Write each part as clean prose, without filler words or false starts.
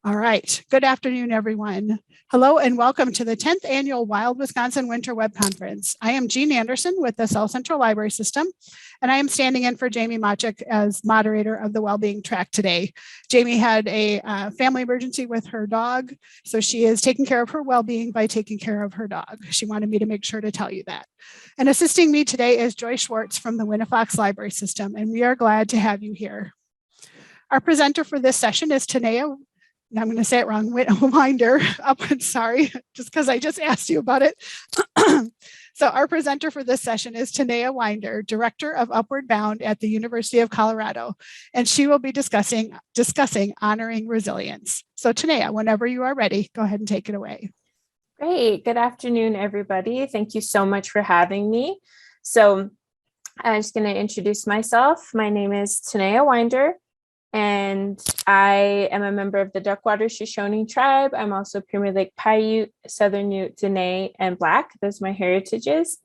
All right. Good afternoon, everyone. Hello and welcome to the 10th Annual Wild Wisconsin Winter Web Conference. I am Jean Anderson with the South Central Library System, and I am standing in for Jamie Machik as moderator of the Wellbeing Track today. Jamie had a family emergency with her dog, so she is taking care of her well-being by taking care of her dog. She wanted me to make sure to tell you that. And assisting me today is Joy Schwartz from the Winnifox Library System, and we are glad to have you here. Our presenter for this session is Tanaya, I'm going to say it wrong, Winder. Sorry, just because I just asked you about it. So our presenter for this session is Tanaya Winder, Director of Upward Bound at the University of Colorado, and she will be discussing honoring resilience. So Tanaya, whenever you are ready, go ahead and take it away. Great. Good afternoon, everybody. Thank you so much for having me. So I'm just going to introduce myself. My name is Tanaya Winder, and I am a member of the Duckwater Shoshone tribe. I'm also Premier Lake Paiute, Southern Ute, Dene, and Black. Those are my heritages.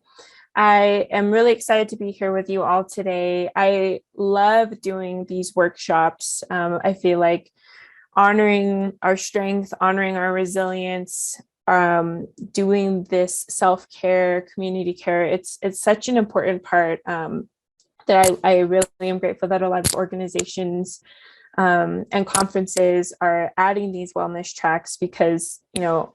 I am really excited to be here with you all today. I love doing these workshops. I feel like honoring our strength, honoring our resilience, doing this self-care, community care, it's such an important part that I really am grateful that a lot of organizations and conferences are adding these wellness tracks, because, you know,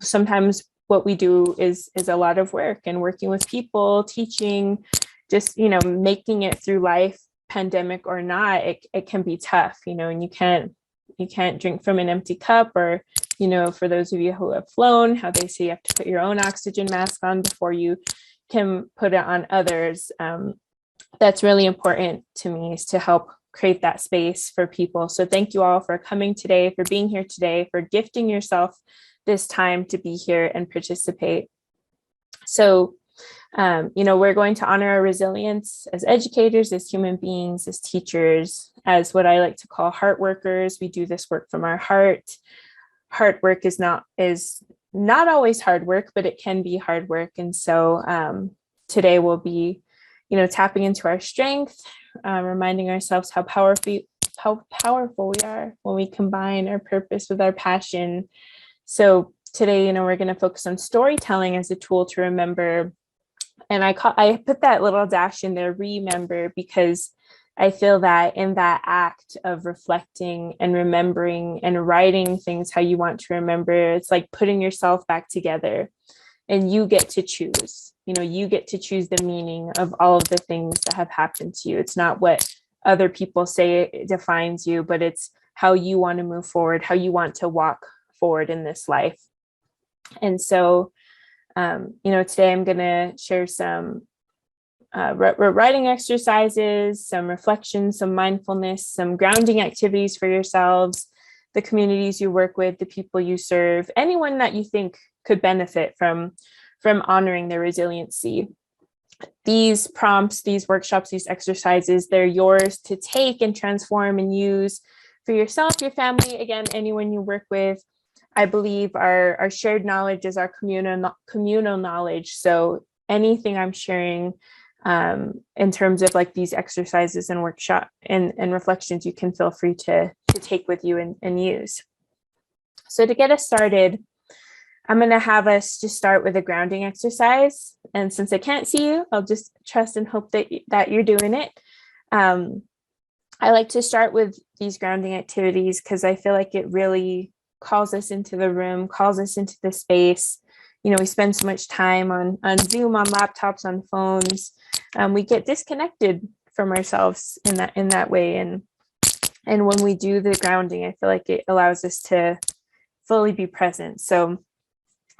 sometimes what we do is a lot of work, and working with people, teaching, just, you know, making it through life, pandemic or not, it can be tough, you know, and you can't drink from an empty cup, or, you know, for those of you who have flown, how they say you have to put your own oxygen mask on before you can put it on others. That's really important to me, is to help create that space for people. So thank you all for coming today, for being here today, for gifting yourself this time to be here and participate. So, you know, we're going to honor our resilience as educators, as human beings, as teachers, as what I like to call heart workers. We do this work from our heart. Heart work is not always hard work, but it can be hard work. And so today we'll be, you know, tapping into our strength, reminding ourselves how powerful we are when we combine our purpose with our passion. So today, you know, we're going to focus on storytelling as a tool to remember. And I put that little dash in there, remember, because I feel that in that act of reflecting and remembering and writing things how you want to remember, it's like putting yourself back together, and you get to choose. You know, you get to choose the meaning of all of the things that have happened to you. It's not what other people say defines you, but it's how you want to move forward, how you want to walk forward in this life. And so, you know, today I'm going to share some writing exercises, some reflections, some mindfulness, some grounding activities for yourselves, the communities you work with, the people you serve, anyone that you think could benefit from honoring their resiliency. These prompts, these workshops, these exercises, they're yours to take and transform and use for yourself, your family, again, anyone you work with. I believe our shared knowledge is our communal knowledge. So anything I'm sharing in terms of like these exercises and workshop and reflections, you can feel free to take with you and use. So to get us started, I'm going to have us just start with a grounding exercise. And since I can't see you, I'll just trust and hope that you're doing it. I like to start with these grounding activities because I feel like it really calls us into the room, calls us into the space. You know, we spend so much time on Zoom, on laptops, on phones. We get disconnected from ourselves in that way. And when we do the grounding, I feel like it allows us to fully be present. So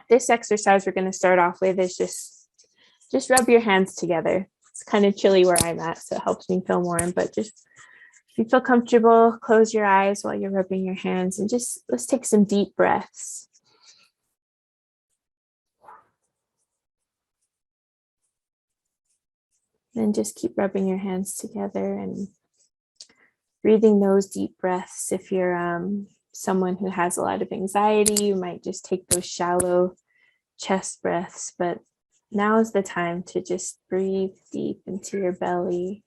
this exercise we're going to start off with is just rub your hands together. It's kind of chilly where I'm at, so it helps me feel warm, but just if you feel comfortable, close your eyes while you're rubbing your hands, and just let's take some deep breaths. And just keep rubbing your hands together and breathing those deep breaths. If you're someone who has a lot of anxiety, you might just take those shallow chest breaths, but now is the time to just breathe deep into your belly.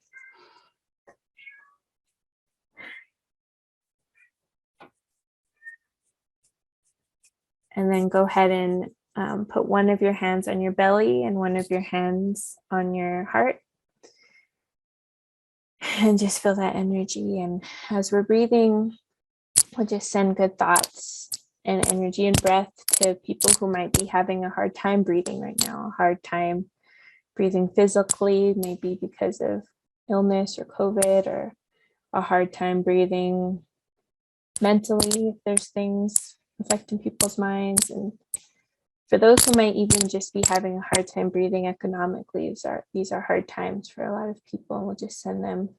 And then go ahead and put one of your hands on your belly and one of your hands on your heart. And just feel that energy. And as we're breathing, we'll just send good thoughts and energy and breath to people who might be having a hard time breathing right now, a hard time breathing physically, maybe because of illness or COVID, or a hard time breathing mentally if there's things affecting people's minds. And for those who might even just be having a hard time breathing economically, these are hard times for a lot of people, and we'll just send them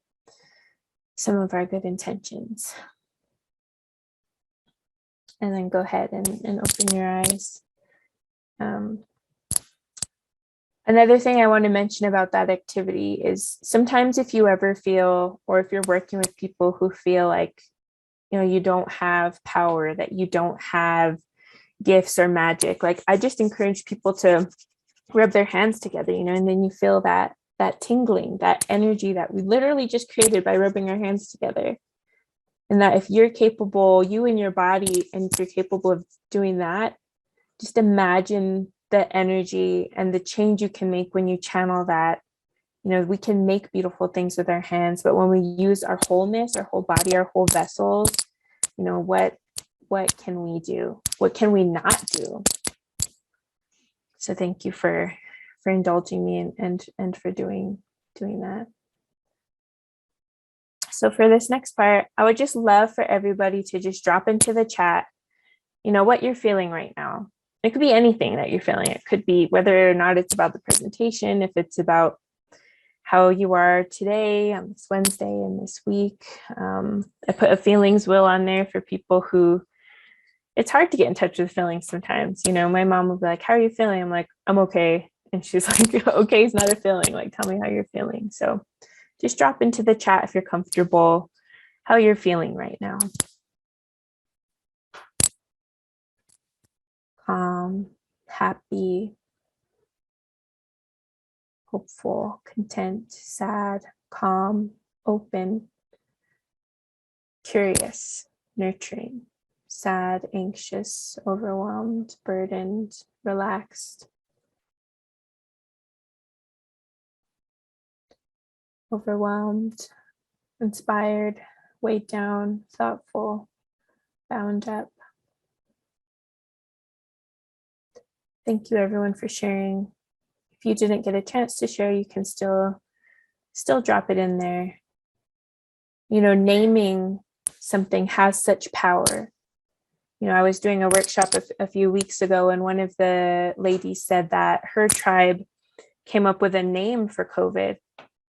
some of our good intentions. And then go ahead and open your eyes. Another thing I want to mention about that activity is sometimes if you ever feel, or if you're working with people who feel like, you don't have power, that you don't have gifts or magic, like I just encourage people to rub their hands together, and then you feel that tingling, that energy that we literally just created by rubbing our hands together. And that if you're capable, you and your body, and if you're capable of doing that, just imagine the energy and the change you can make when you channel that. We can make beautiful things with our hands, but when we use our wholeness, our whole body, our whole vessels, what can we do? What can we not do? So thank you for indulging me and for doing that. So for this next part, I would just love for everybody to just drop into the chat, what you're feeling right now. It could be anything that you're feeling. It could be whether or not it's about the presentation, if it's about how you are today on this Wednesday and this week. I put a feelings wheel on there for people who, it's hard to get in touch with feelings sometimes. My mom will be like, how are you feeling? I'm like, I'm okay. And she's like, okay, it's not a feeling. Like, tell me how you're feeling. So just drop into the chat if you're comfortable, how you're feeling right now. Calm, happy, hopeful, content, sad, calm, open, curious, nurturing, sad, anxious, overwhelmed, burdened, relaxed, overwhelmed, inspired, weighed down, thoughtful, bound up. Thank you everyone for sharing. If you didn't get a chance to share, you can still drop it in there. Naming something has such power. I was doing a workshop a few weeks ago, and one of the ladies said that her tribe came up with a name for COVID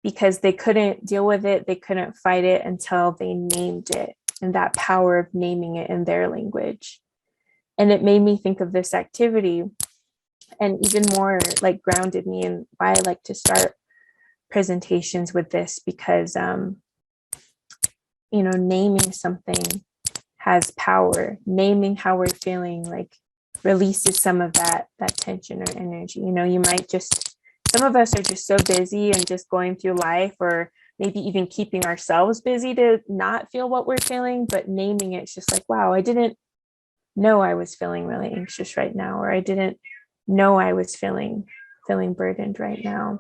because they couldn't deal with it. They couldn't fight it until they named it, and that power of naming it in their language. And it made me think of this activity, and even more like grounded me in why I like to start presentations with this, because naming something has power. Naming how we're feeling like releases some of that tension or energy. You might just, some of us are just so busy and just going through life, or maybe even keeping ourselves busy to not feel what we're feeling, but naming it's just like, wow, I didn't know I was feeling really anxious right now, or I didn't know I was feeling burdened right now.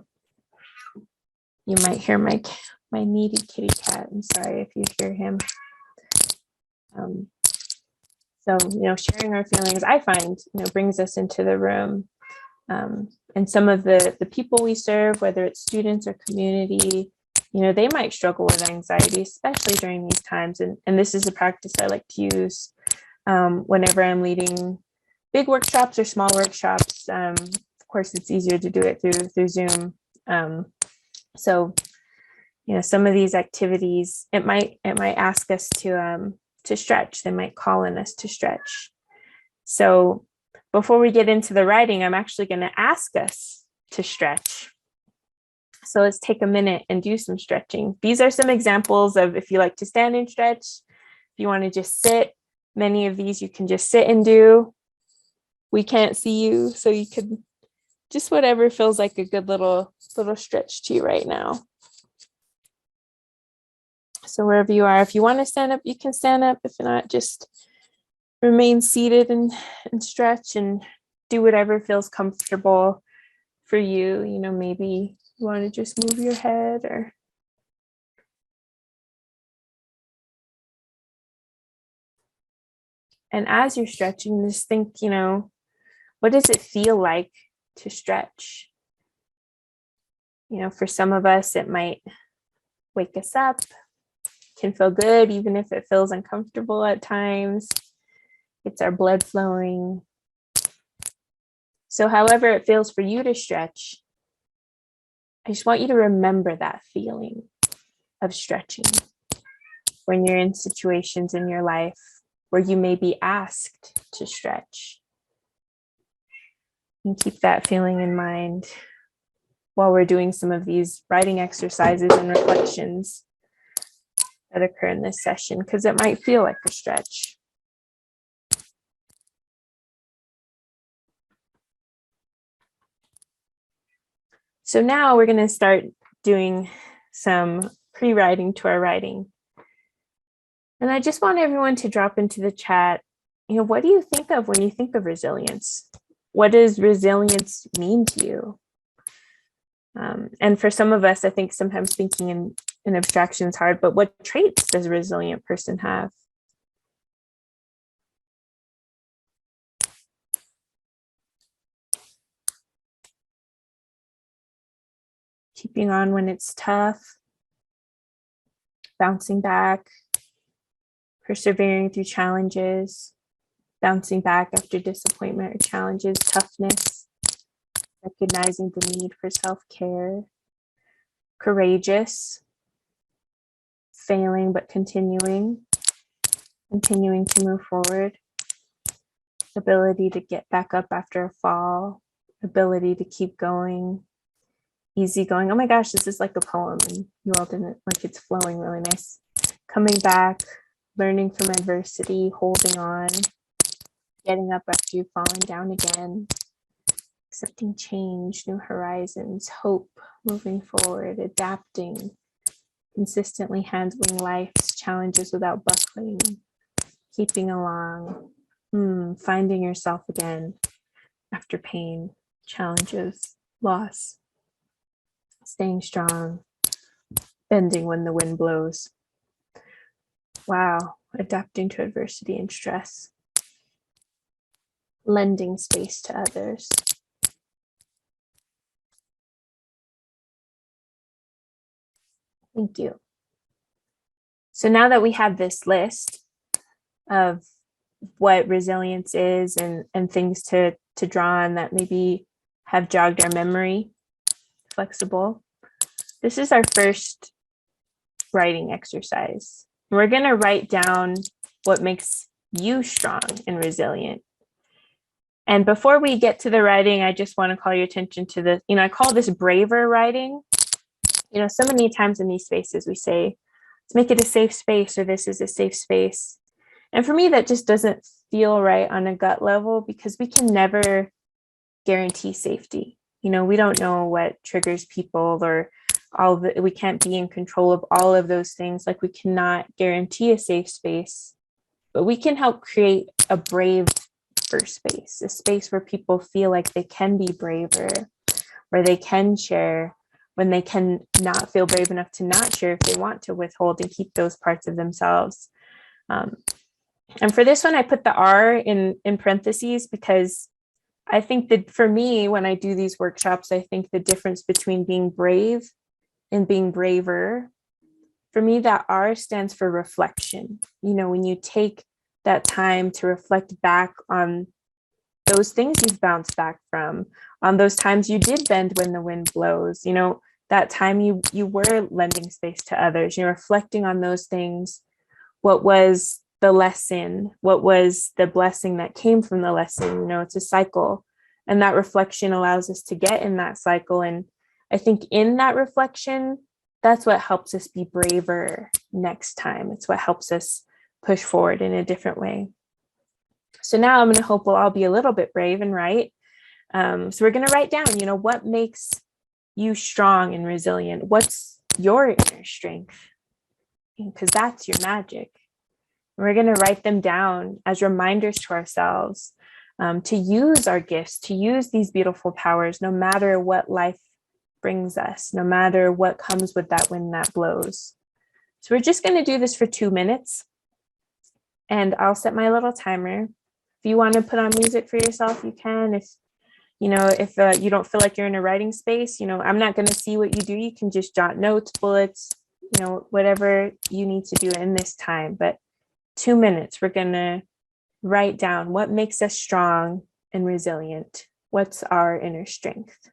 You might hear my needy kitty cat. I'm sorry if you hear him. So, sharing our feelings, I find, brings us into the room. And some of the people we serve, whether it's students or community, they might struggle with anxiety, especially during these times. And this is a practice I like to use whenever I'm leading big workshops or small workshops. Of course, it's easier to do it through Zoom. So, some of these activities, it might ask us to stretch. They might call on us to stretch. So before we get into the writing, I'm actually going to ask us to stretch. So let's take a minute and do some stretching. These are some examples of if you like to stand and stretch, if you want to just sit, many of these you can just sit and do. We can't see you, so you could just whatever feels like a good little stretch to you right now. So wherever you are, if you want to stand up, you can stand up. If not, just remain seated and stretch and do whatever feels comfortable for you. You know, maybe you want to just move your head or and as you're stretching, just think, you know, what does it feel like to stretch? You know, for some of us, it might wake us up, can feel good, even if it feels uncomfortable at times. It's our blood flowing. So however it feels for you to stretch, I just want you to remember that feeling of stretching when you're in situations in your life where you may be asked to stretch. And keep that feeling in mind while we're doing some of these writing exercises and reflections that occur in this session, because it might feel like a stretch. So now we're going to start doing some pre-writing to our writing. And I just want everyone to drop into the chat, you know, what do you think of when you think of resilience? What does resilience mean to you? And for some of us, I think sometimes thinking in abstraction is hard, but what traits does a resilient person have? Keeping on when it's tough, bouncing back, persevering through challenges, bouncing back after disappointment or challenges, toughness, recognizing the need for self-care, courageous, failing but continuing to move forward, ability to get back up after a fall, ability to keep going, easygoing. Oh my gosh, this is like a poem and you all didn't, like, it's flowing really nice. Coming back, learning from adversity, holding on, getting up after you've fallen down again, accepting change, new horizons, hope, moving forward, adapting, consistently handling life's challenges without buckling, keeping along, finding yourself again after pain, challenges, loss, staying strong, bending when the wind blows. Wow, adapting to adversity and stress, lending space to others. Thank you. So now that we have this list of what resilience is and things to draw on that maybe have jogged our memory, flexible, this is our first writing exercise. We're going to write down what makes you strong and resilient. And before we get to the writing, I just want to call your attention to the, I call this braver writing. So many times in these spaces we say, let's make it a safe space, or this is a safe space. And for me, that just doesn't feel right on a gut level, because we can never guarantee safety. We don't know what triggers people, or we can't be in control of all of those things. Like, we cannot guarantee a safe space, but we can help create a brave first space, a space where people feel like they can be braver, where they can share when they can not feel brave enough to not share, if they want to withhold and keep those parts of themselves. And for this one, I put the R in parentheses, because I think that for me, when I do these workshops, I think the difference between being brave and being braver, for me, that R stands for reflection. When you take that time to reflect back on those things you've bounced back from, on those times you did bend when the wind blows, that time you were lending space to others, you're reflecting on those things. What was the lesson? What was the blessing that came from the lesson? It's a cycle, and that reflection allows us to get in that cycle. And I think in that reflection, that's what helps us be braver next time. It's what helps us push forward in a different way. So now I'm going to hope we'll all be a little bit brave and write. So we're going to write down, what makes you strong and resilient? What's your inner strength? Because that's your magic. We're going to write them down as reminders to ourselves to use our gifts, to use these beautiful powers, no matter what life brings us, no matter what comes with that wind that blows. So we're just going to do this for 2 minutes, and I'll set my little timer. If you want to put on music for yourself, you can. If you don't feel like you're in a writing space, I'm not going to see what you do. You can just jot notes, bullets, whatever you need to do in this time. But 2 minutes, we're going to write down what makes us strong and resilient. What's our inner strength?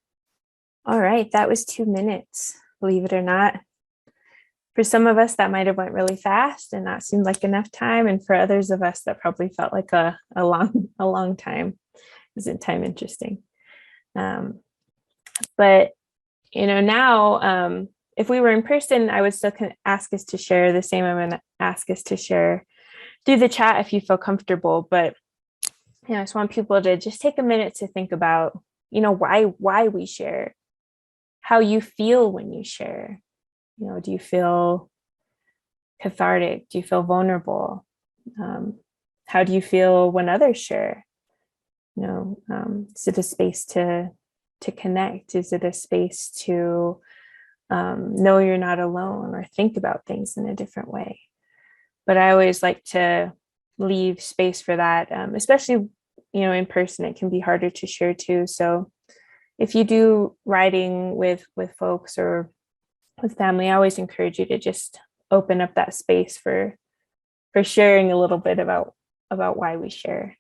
All right, that was 2 minutes, believe it or not. For some of us, that might have went really fast and that seemed like enough time. And for others of us, that probably felt like a long time. Isn't time interesting? But now, if we were in person, I would still ask us to share the same. I'm going to ask us to share through the chat if you feel comfortable. But I just want people to just take a minute to think about, why we share, how you feel when you share. Do you feel cathartic? Do you feel vulnerable? How do you feel when others share? Is it a space to connect? Is it a space to know you're not alone or think about things in a different way? But I always like to leave space for that, especially, in person. It can be harder to share too. So if you do writing with folks or with family, I always encourage you to just open up that space for sharing a little bit about why we share.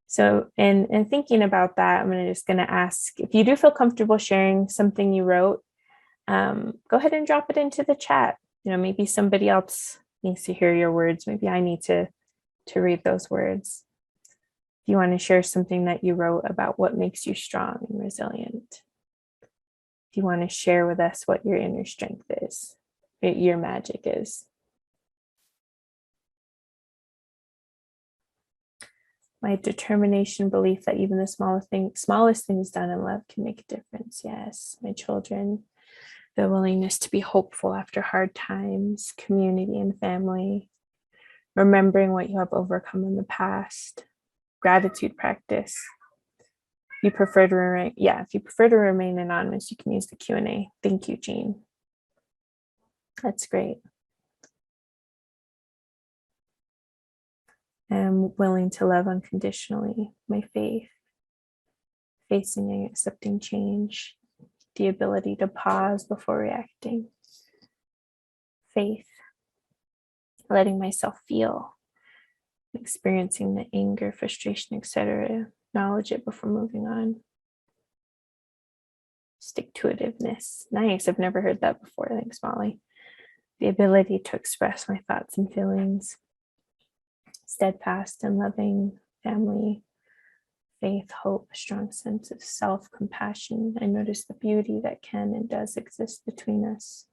So in thinking about that, I'm just going to ask, if you do feel comfortable sharing something you wrote, go ahead and drop it into the chat. Maybe somebody else needs to hear your words. Maybe I need to read those words. If you want to share something that you wrote about what makes you strong and resilient. If you want to share with us what your inner strength is, your magic is. My determination, belief that even the smallest things done in love can make a difference. Yes, my children, the willingness to be hopeful after hard times, community and family, remembering what you have overcome in the past, gratitude practice. If you prefer to remain anonymous, you can use the Q&A. Thank you, Jean. That's great. I'm willing to love unconditionally. My faith, facing and accepting change, the ability to pause before reacting. Faith, letting myself feel, experiencing the anger, frustration, etc. Acknowledge it before moving on. Stick-to-itiveness. Nice. I've never heard that before. Thanks, Molly. The ability to express my thoughts and feelings. Steadfast and loving family. Faith, hope, a strong sense of self-compassion. I notice the beauty that can and does exist between us.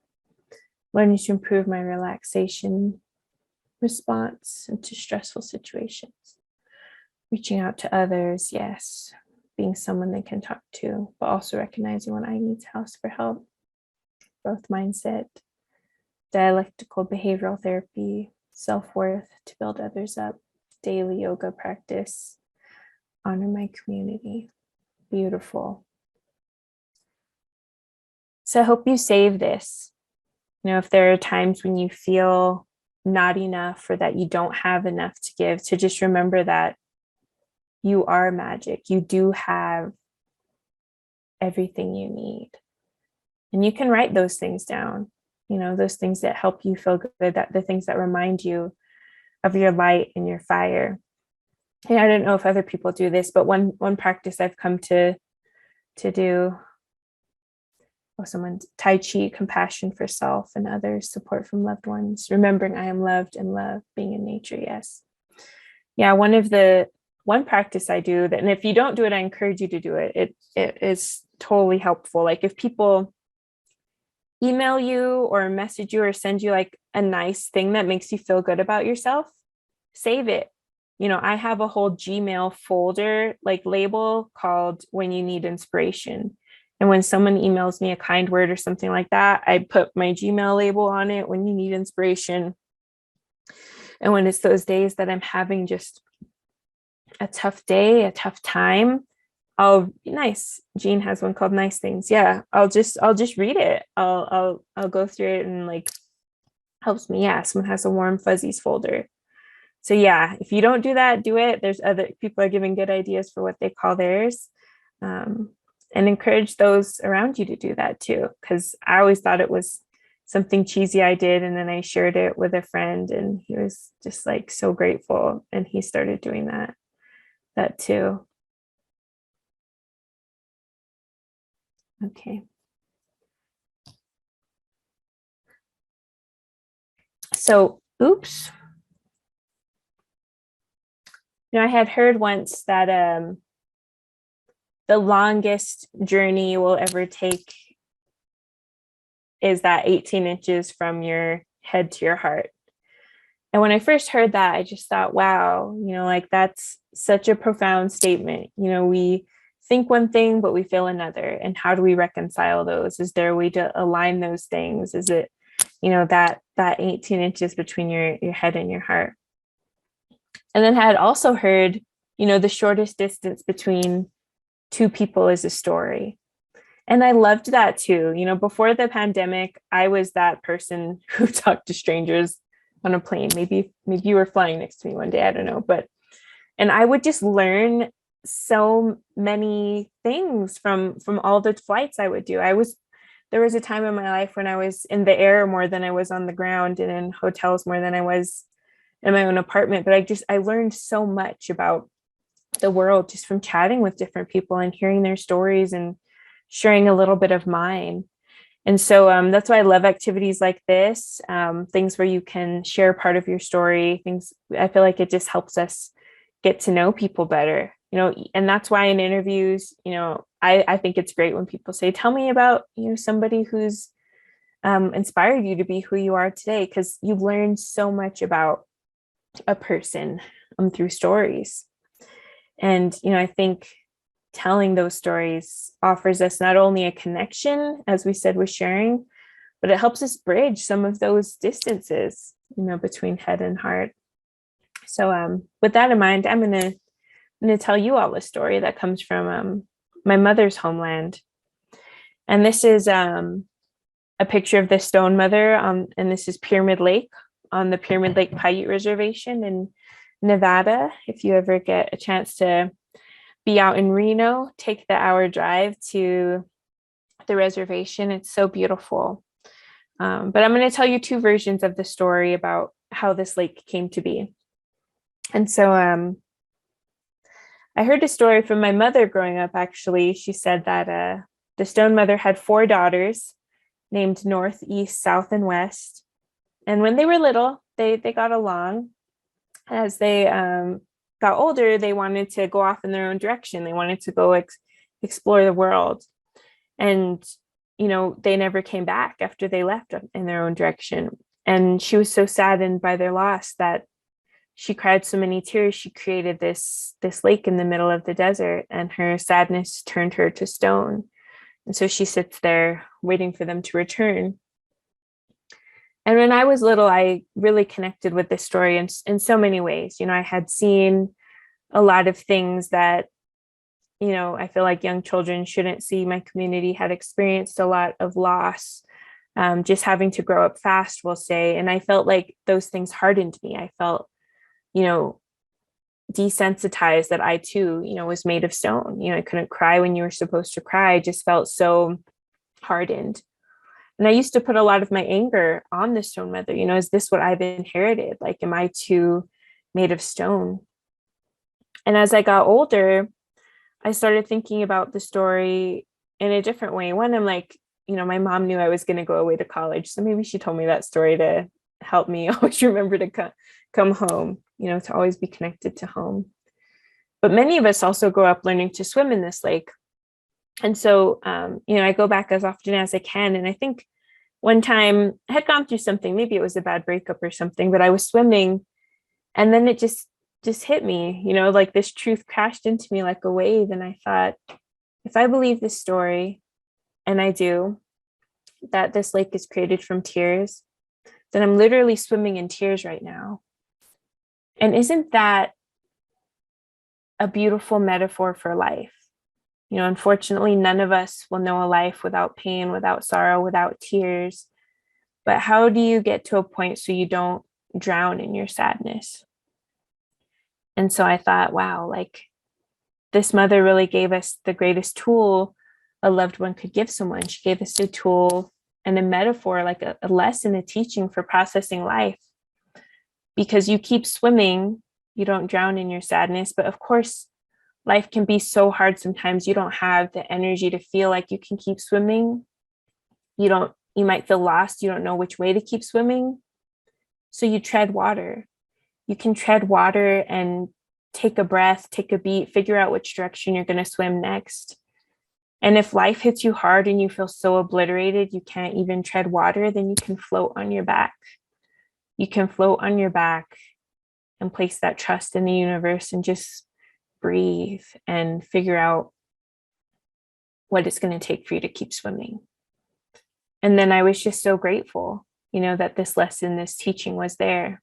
Learning to improve my relaxation response into stressful situations. Reaching out to others, yes. Being someone they can talk to, but also recognizing when I need to ask for help. Growth mindset, dialectical behavioral therapy, self-worth to build others up, daily yoga practice, honor my community. Beautiful. So I hope you save this. If there are times when you feel not enough or that you don't have enough to give, to just remember that you are magic. You do have everything you need. And you can write those things down, those things that help you feel good, that the things that remind you of your light and your fire. And I don't know if other people do this, but one practice I've come to do, Tai Chi, compassion for self and others, support from loved ones, remembering I am loved and love, being in nature. Yes. Yeah. One practice I do that, and if you don't do it, I encourage you to do it. It is totally helpful. Like if people email you or message you or send you like a nice thing that makes you feel good about yourself, save it. I have a whole Gmail folder, like label called When You Need Inspiration. And when someone emails me a kind word or something like that, I put my Gmail label on it, When You Need Inspiration. And when it's those days that I'm having just a tough day, a tough time, nice. Jean has one called Nice Things. Yeah, I'll just read it. I'll go through it, and like helps me. Yeah, someone has a warm fuzzies folder. So yeah, if you don't do that, do it. There's other people are giving good ideas for what they call theirs. And encourage those around you to do that too. Because I always thought it was something cheesy I did. And then I shared it with a friend, and he was just like so grateful. And he started doing that too. Okay. So, oops. I had heard once that the longest journey we'll ever take is that 18 inches from your head to your heart. And when I first heard that, I just thought, wow, like that's such a profound statement. We think one thing, but we feel another. And how do we reconcile those? Is there a way to align those things? Is it, that 18 inches between your head and your heart? And then I had also heard, the shortest distance between two people is a story. And I loved that too. Before the pandemic, I was that person who talked to strangers on a plane. Maybe you were flying next to me one day, I don't know. And I would just learn so many things from all the flights I would do. There was a time in my life when I was in the air more than I was on the ground, and in hotels more than I was in my own apartment. But I learned so much about the world just from chatting with different people and hearing their stories and sharing a little bit of mine. And so that's why I love activities like this, things where you can share part of your story, things. I feel like it just helps us get to know people better, and that's why in interviews, I think it's great when people say, tell me about, somebody who's inspired you to be who you are today, because you've learned so much about a person through stories. And, I think telling those stories offers us not only a connection, as we said with sharing, but it helps us bridge some of those distances, between head and heart. So with that in mind, I'm going to tell you all a story that comes from my mother's homeland. And this is a picture of the Stone Mother, and this is Pyramid Lake, on the Pyramid Lake Paiute Reservation in Nevada. If you ever get a chance to be out in Reno, take the hour drive to the reservation. It's so beautiful. But I'm going to tell you two versions of the story about how this lake came to be. And so I heard a story from my mother growing up, actually. She said that the Stone Mother had 4 daughters named North, East, South, and West. And when they were little, they got along. As they got older, they wanted to go off in their own direction. They wanted to go explore the world. And, they never came back after they left in their own direction. And she was so saddened by their loss that she cried so many tears. She created this lake in the middle of the desert, and her sadness turned her to stone. And so she sits there waiting for them to return. And when I was little, I really connected with this story in so many ways. I had seen a lot of things that, I feel like young children shouldn't see. My community had experienced a lot of loss, just having to grow up fast, we'll say. And I felt like those things hardened me. I felt, desensitized that I too, was made of stone. I couldn't cry when you were supposed to cry. I just felt so hardened. And I used to put a lot of my anger on the Stone Mother. Is this what I've inherited? Like, am I too made of stone? And as I got older, I started thinking about the story in a different way. One, I'm like, my mom knew I was going to go away to college. So maybe she told me that story to help me always remember to come home, to always be connected to home. But many of us also grow up learning to swim in this lake. And so, I go back as often as I can. And I think one time I had gone through something, maybe it was a bad breakup or something, but I was swimming, and then it just hit me, like this truth crashed into me like a wave. And I thought, if I believe this story, and I do, that this lake is created from tears, then I'm literally swimming in tears right now. And isn't that a beautiful metaphor for life? You know, unfortunately, none of us will know a life without pain, without sorrow, without tears. But how do you get to a point so you don't drown in your sadness? And so I thought, wow, like this mother really gave us the greatest tool a loved one could give someone. She gave us a tool and a metaphor, like a lesson, a teaching for processing life. Because you keep swimming, you don't drown in your sadness. But of course, life can be so hard sometimes. You don't have the energy to feel like you can keep swimming. You might feel lost. You don't know which way to keep swimming. So you tread water. You can tread water and take a breath, take a beat, figure out which direction you're going to swim next. And if life hits you hard and you feel so obliterated, you can't even tread water, then you can float on your back. You can float on your back and place that trust in the universe and just breathe and figure out what it's going to take for you to keep swimming. And then I was just so grateful, that this lesson, this teaching was there.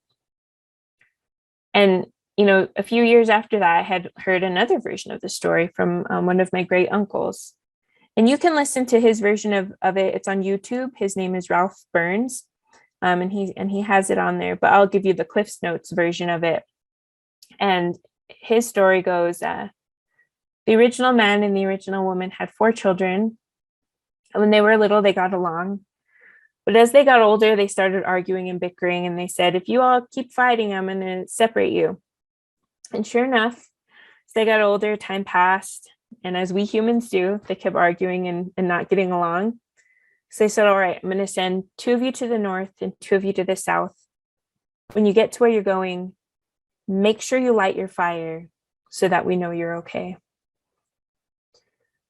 And, a few years after that, I had heard another version of the story from one of my great uncles. And you can listen to his version of it. It's on YouTube. His name is Ralph Burns. And he has it on there, but I'll give you the Cliff's Notes version of it. And his story goes, the original man and the original woman had 4 children. And when they were little, they got along. But as they got older, they started arguing and bickering. And they said, if you all keep fighting, I'm going to separate you. And sure enough, as they got older, time passed. And as we humans do, they kept arguing and not getting along. So they said, all right, I'm going to send 2 of you to the north and 2 of you to the south. When you get to where you're going, make sure you light your fire so that we know you're okay.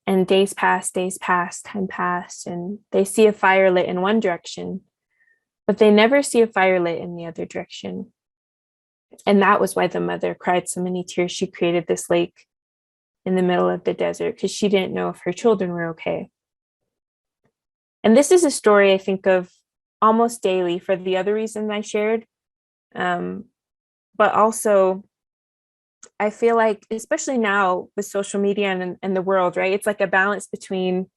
And days passed, time passed, and they see a fire lit in one direction, but they never see a fire lit in the other direction. And that was why the mother cried so many tears. She created this lake in the middle of the desert because she didn't know if her children were okay. And this is a story I think of almost daily for the other reason I shared. But also, I feel like, especially now with social media and the world, right? It's like a balance between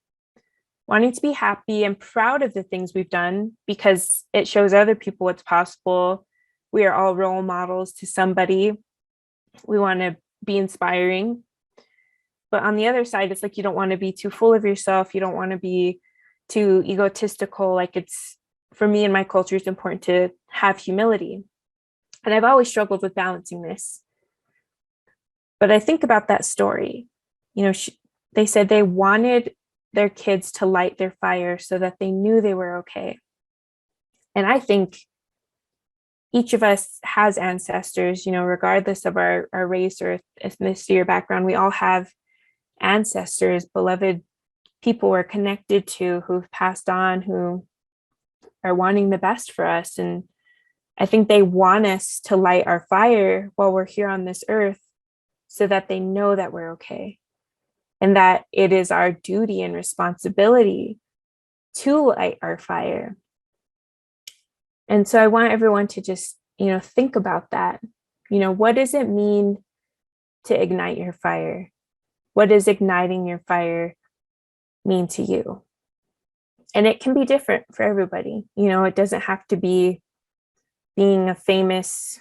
wanting to be happy and proud of the things we've done because it shows other people what's possible. We are all role models to somebody. We want to be inspiring. But on the other side, it's like you don't want to be too full of yourself. You don't want to be too egotistical. Like for me in my culture, it's important to have humility. And I've always struggled with balancing this. But I think about that story. They said they wanted their kids to light their fire so that they knew they were okay. And I think each of us has ancestors, regardless of our race or ethnicity or background. We all have ancestors, beloved people we're connected to who've passed on, who are wanting the best for us. And I think they want us to light our fire while we're here on this earth so that they know that we're okay. And that it is our duty and responsibility to light our fire. And so I want everyone to just, think about that. What does it mean to ignite your fire? What does igniting your fire mean to you? And it can be different for everybody. It doesn't have to be being a famous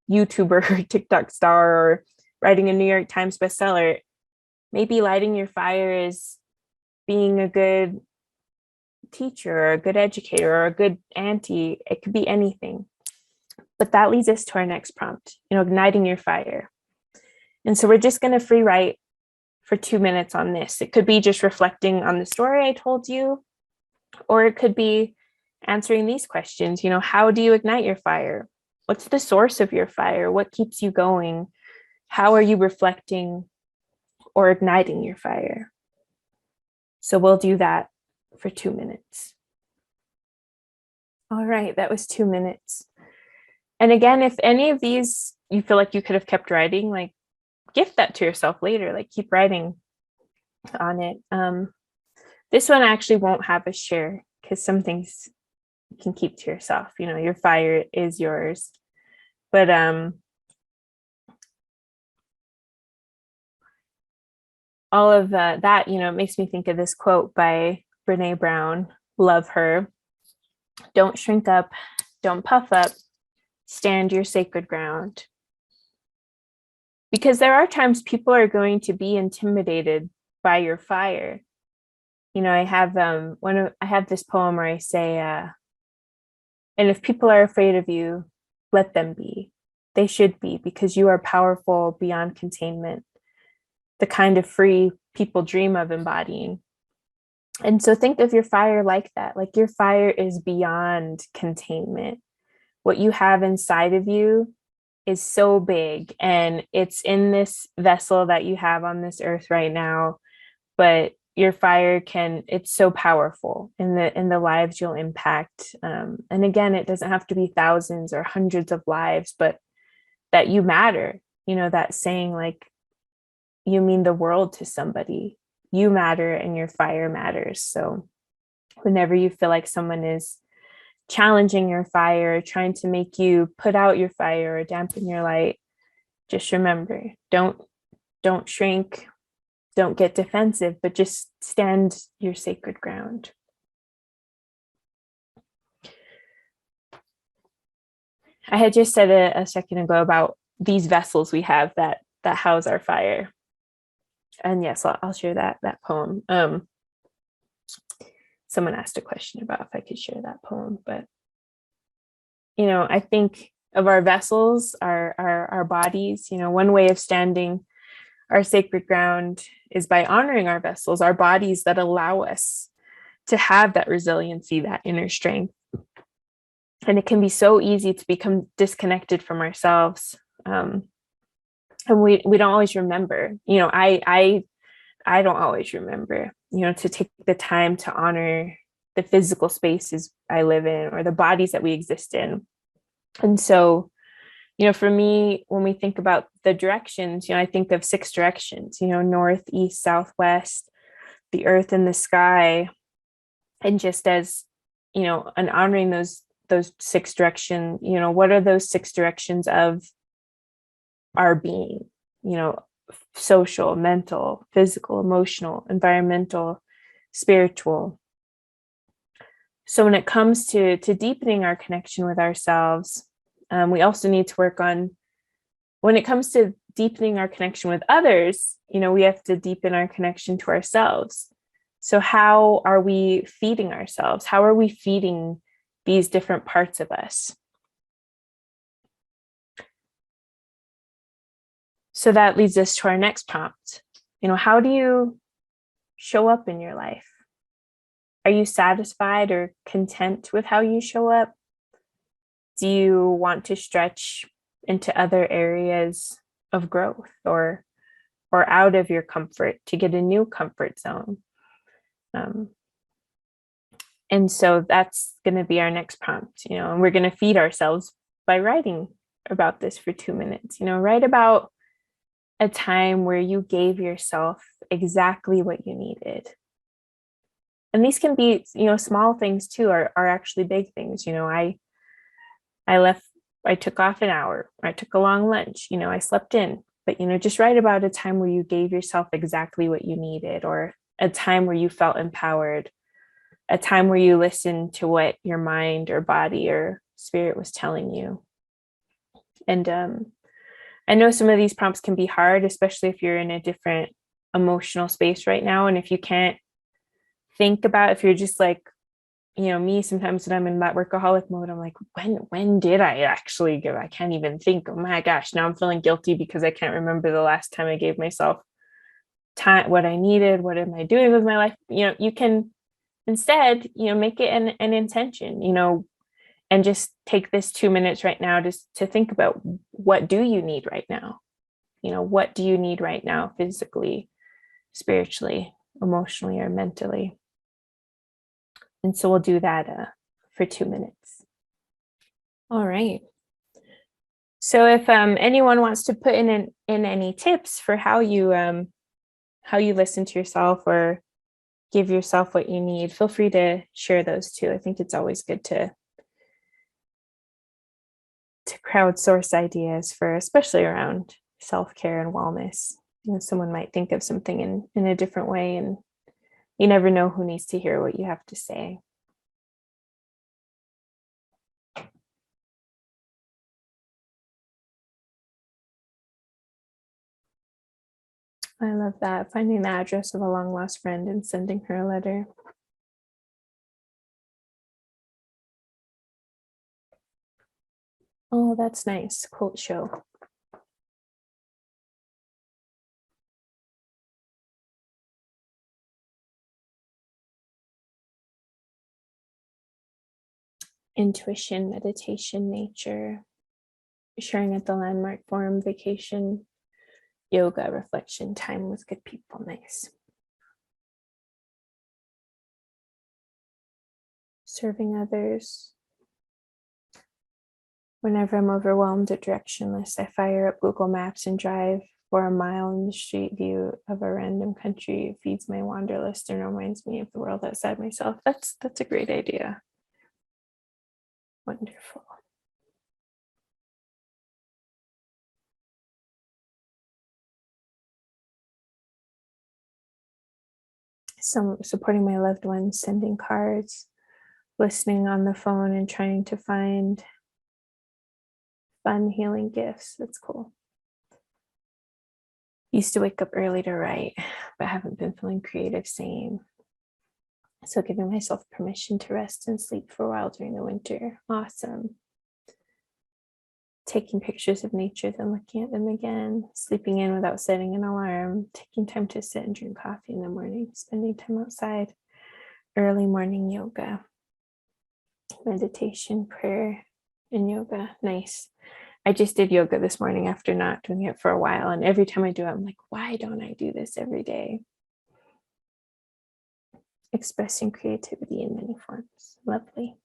YouTuber or TikTok star or writing a New York Times bestseller. Maybe lighting your fire is being a good teacher or a good educator or a good auntie. It could be anything. But that leads us to our next prompt, igniting your fire. And so we're just going to free write for 2 minutes on this. It could be just reflecting on the story I told you, or it could be answering these questions. How do you ignite your fire? What's the source of your fire? What keeps you going? How are you reflecting or igniting your fire? So we'll do that for 2 minutes. All right, that was 2 minutes. And again, if any of these you feel like you could have kept writing, like gift that to yourself later, like keep writing on it. This one actually won't have a share because some things you can keep to yourself. Your fire is yours. But all of that, it makes me think of this quote by Brene Brown. Love her. Don't shrink up, don't puff up, stand your sacred ground. Because there are times people are going to be intimidated by your fire. I have I have this poem where I say, and if people are afraid of you, let them be. They should be, because you are powerful beyond containment, the kind of free people dream of embodying. And so think of your fire like that, like your fire is beyond containment. What you have inside of you is so big, and it's in this vessel that you have on this earth right now, but your fire it's so powerful in the lives you'll impact. And again, it doesn't have to be thousands or hundreds of lives, but that you matter. That saying, like, you mean the world to somebody, you matter, and your fire matters. So whenever you feel like someone is challenging your fire, trying to make you put out your fire or dampen your light, just remember, don't shrink, don't get defensive, but just stand your sacred ground. I had just said a second ago about these vessels we have that house our fire. And yes, I'll share that poem. Someone asked a question about if I could share that poem, but I think of our vessels, our bodies. One way of standing our sacred ground is by honoring our vessels, our bodies that allow us to have that resiliency, that inner strength. And it can be so easy to become disconnected from ourselves. And we don't always remember. I don't always remember, to take the time to honor the physical spaces I live in, or the bodies that we exist in. And so, for me, when we think about the directions, I think of 6 directions, north, east, south, west, the earth and the sky. And just as, and honoring those 6 directions, what are those 6 directions of our being, social, mental, physical, emotional, environmental, spiritual. So when it comes to deepening our connection with ourselves, we also need to work on, when it comes to deepening our connection with others, we have to deepen our connection to ourselves. So how are we feeding ourselves? How are we feeding these different parts of us? So that leads us to our next prompt. How do you show up in your life? Are you satisfied or content with how you show up? Do you want to stretch into other areas of growth, or out of your comfort to get a new comfort zone? And so that's going to be our next prompt, and we're going to feed ourselves by writing about this for 2 minutes. Write about a time where you gave yourself exactly what you needed. And these can be, small things too, are actually big things. I took off an hour, I took a long lunch, I slept in, but, just write about a time where you gave yourself exactly what you needed, or a time where you felt empowered, a time where you listened to what your mind or body or spirit was telling you. And I know some of these prompts can be hard, especially if you're in a different emotional space right now. And if you can't think about, if you're just like, me, sometimes when I'm in that workaholic mode, I'm like, when did I actually give? I can't even think. Oh my gosh, now I'm feeling guilty because I can't remember the last time I gave myself time, what I needed. What am I doing with my life? You can instead, make it an intention, and just take this 2 minutes right now just to think about, what do you need right now? What do you need right now, physically, spiritually, emotionally, or mentally? And so we'll do that for 2 minutes. All right. So if anyone wants to put in any tips for how you listen to yourself or give yourself what you need, feel free to share those too. I think it's always good to crowdsource ideas, for especially around self-care and wellness. someone might think of something in a different way, and you never know who needs to hear what you have to say. I love that, finding the address of a long lost friend and sending her a letter. Oh, that's nice. Quote show. Intuition, meditation, nature, sharing at the landmark forum, vacation, yoga, reflection, time with good people. Nice. Serving others. Whenever I'm overwhelmed or directionless, I fire up Google Maps and drive for a mile in the street view of a random country. It feeds my wanderlust and reminds me of the world outside myself. That's a great idea. Wonderful. So supporting my loved ones, sending cards, listening on the phone, and trying to find fun healing gifts. That's cool. Used to wake up early to write, but haven't been feeling creative, same. So giving myself permission to rest and sleep for a while during the winter. Awesome. Taking pictures of nature, then looking at them again, sleeping in without setting an alarm, taking time to sit and drink coffee in the morning, spending time outside, early morning yoga, meditation, prayer, and yoga. Nice. I just did yoga this morning after not doing it for a while. And every time I do it, I'm like, why don't I do this every day? Expressing creativity in many forms. Lovely.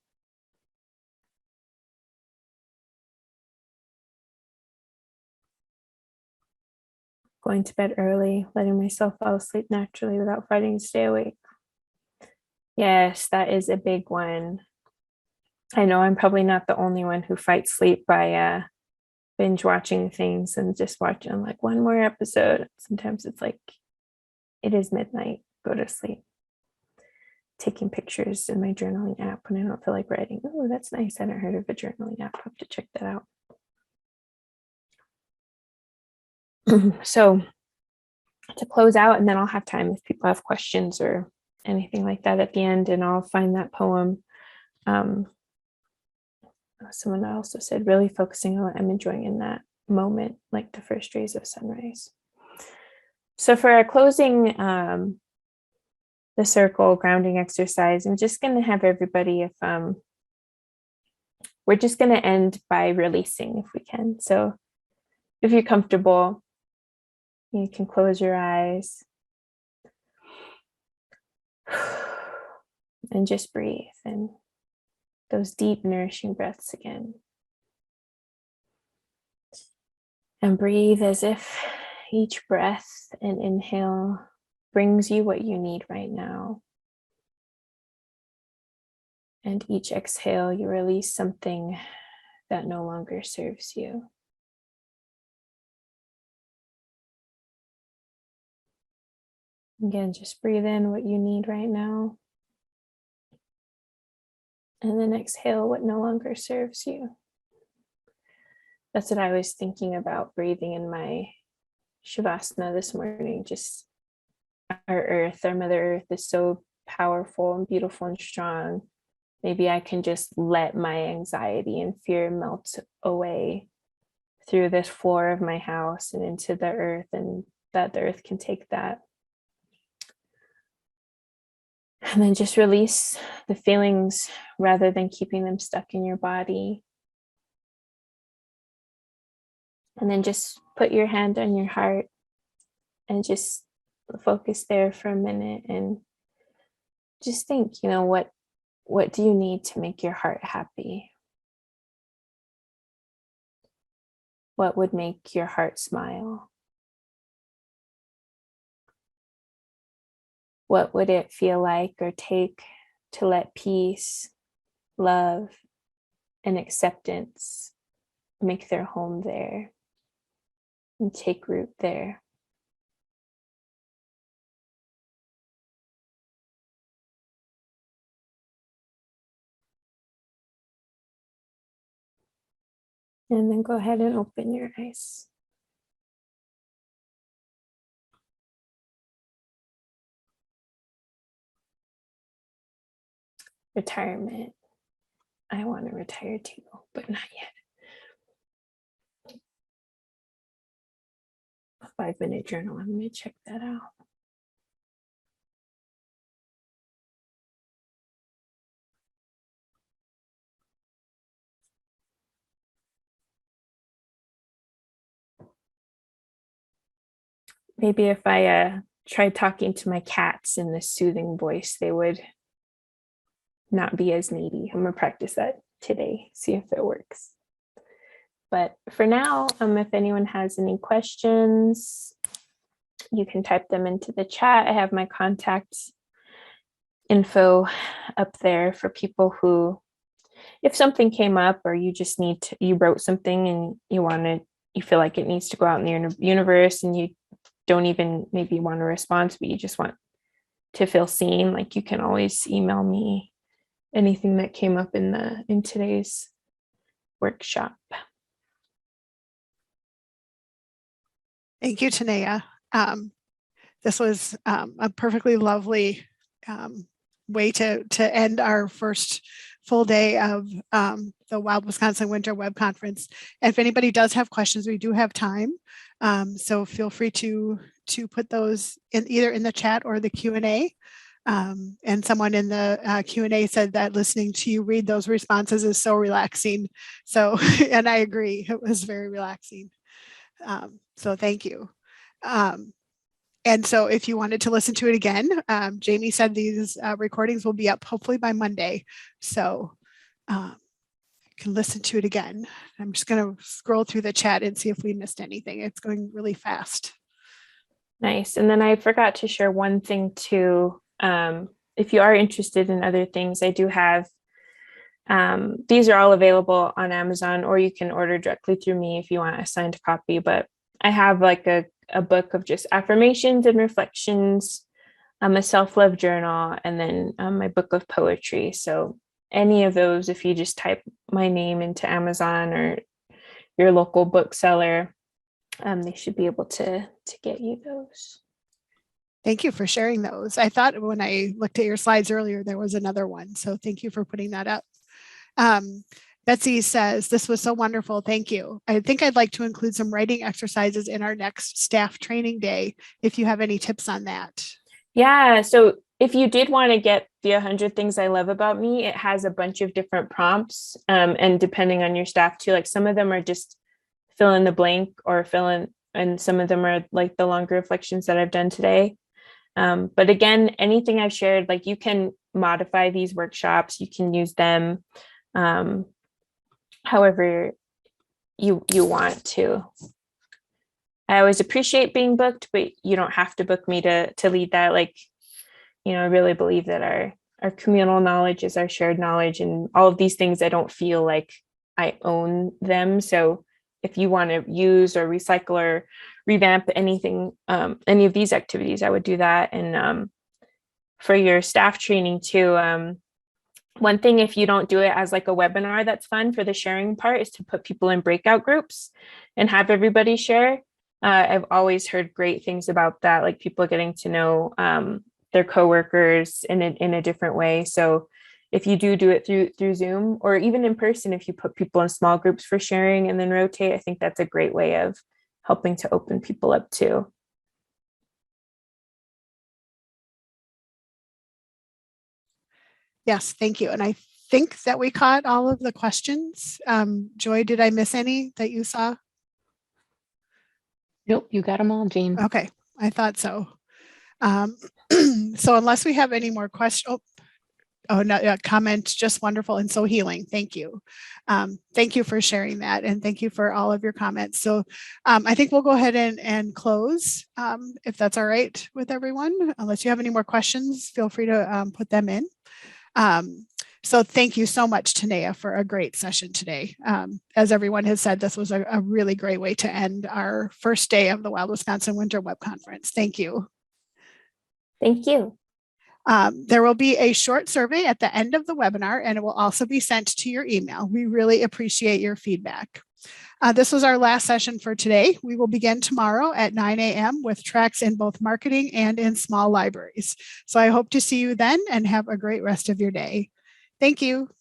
Going to bed early, letting myself fall asleep naturally without fighting to stay awake. Yes, that is a big one. I know I'm probably not the only one who fights sleep by binge watching things and just watching. I'm like, one more episode. Sometimes it's like, it is midnight, go to sleep. Taking pictures in my journaling app when I don't feel like writing. Oh, that's nice. I haven't heard of a journaling app. I have to check that out. So to close out, and then I'll have time if people have questions or anything like that at the end, and I'll find that poem. Someone also said really focusing on what I'm enjoying in that moment, like the first rays of sunrise. So for our closing, the circle grounding exercise, I'm just going to have everybody, if we're just going to end by releasing if we can. So if you're comfortable, you can close your eyes and just breathe in those deep, nourishing breaths again. And breathe as if each breath and inhale brings you what you need right now. And each exhale, you release something that no longer serves you. Again, just breathe in what you need right now. And then exhale what no longer serves you. That's what I was thinking about breathing in my Shavasana this morning. Just our earth, our Mother Earth is so powerful and beautiful and strong. Maybe I can just let my anxiety and fear melt away through this floor of my house and into the earth, and that the earth can take that. And then just release the feelings rather than keeping them stuck in your body. And then just put your hand on your heart and just focus there for a minute and just think, what do you need to make your heart happy? What would make your heart smile? What would it feel like or take to let peace, love, and acceptance make their home there and take root there? And then go ahead and open your eyes. Retirement. I want to retire too, but not yet. A 5-minute journal. I'm going to check that out. Maybe if I tried talking to my cats in this soothing voice, they would not be as needy. I'm going to practice that today, see if it works. But for now, if anyone has any questions, you can type them into the chat. I have my contact info up there for people who, if something came up or you just need to, you wrote something and you feel like it needs to go out in the universe and you don't even maybe want a response, but you just want to feel seen, like you can always email me anything that came up in today's workshop. Thank you, Tanaya. This was a perfectly lovely way to end our first full day of the Wild Wisconsin Winter Web Conference. And if anybody does have questions, we do have time. So feel free to put those in either in the chat or the Q&A. And someone in the Q&A said that listening to you read those responses is so relaxing. So, and I agree, it was very relaxing. So thank you. And so if you wanted to listen to it again, Jamie said these recordings will be up hopefully by Monday. So you can listen to it again. I'm just going to scroll through the chat and see if we missed anything. It's going really fast. Nice. And then I forgot to share one thing too. If you are interested in other things, I do have, these are all available on Amazon, or you can order directly through me if you want a signed copy. But I have like a book of just affirmations and reflections, a self-love journal, and then my book of poetry. So any of those, if you just type my name into Amazon or your local bookseller, they should be able to get you those. Thank you for sharing those. I thought when I looked at your slides earlier, there was another one. So thank you for putting that up. Betsy says, this was so wonderful. Thank you. I think I'd like to include some writing exercises in our next staff training day, if you have any tips on that. Yeah, so if you did want to get the 100 Things I Love About Me, it has a bunch of different prompts. And depending on your staff too, like some of them are just fill in the blank or fill in, and some of them are like the longer reflections that I've done today. But again, anything I've shared, like you can modify these workshops, you can use them however you want to. I always appreciate being booked, but you don't have to book me to lead that. Like, you know, I really believe that our communal knowledge is our shared knowledge, and all of these things, I don't feel like I own them. So if you want to use or recycle or revamp anything, any of these activities, I would do that. And for your staff training too, one thing, if you don't do it as like a webinar, that's fun for the sharing part, is to put people in breakout groups and have everybody share. I've always heard great things about that, like people getting to know their coworkers in a different way. So if you do it through Zoom or even in person, if you put people in small groups for sharing and then rotate, I think that's a great way of helping to open people up too. Yes, thank you. And I think that we caught all of the questions. Joy, did I miss any that you saw? Nope, you got them all, Jean. Okay, I thought so. So unless we have any more questions, oh no, comment, just wonderful and so healing. Thank you. Thank you for sharing that, and thank you for all of your comments. So I think we'll go ahead and close, if that's all right with everyone. Unless you have any more questions, feel free to put them in. So thank you so much, Tanaya, for a great session today. As everyone has said, this was a really great way to end our first day of the Wild Wisconsin Winter Web Conference. Thank you. Thank you. There will be a short survey at the end of the webinar, and it will also be sent to your email. We really appreciate your feedback. This was our last session for today. We will begin tomorrow at 9 a.m. with tracks in both marketing and in small libraries. So I hope to see you then and have a great rest of your day. Thank you.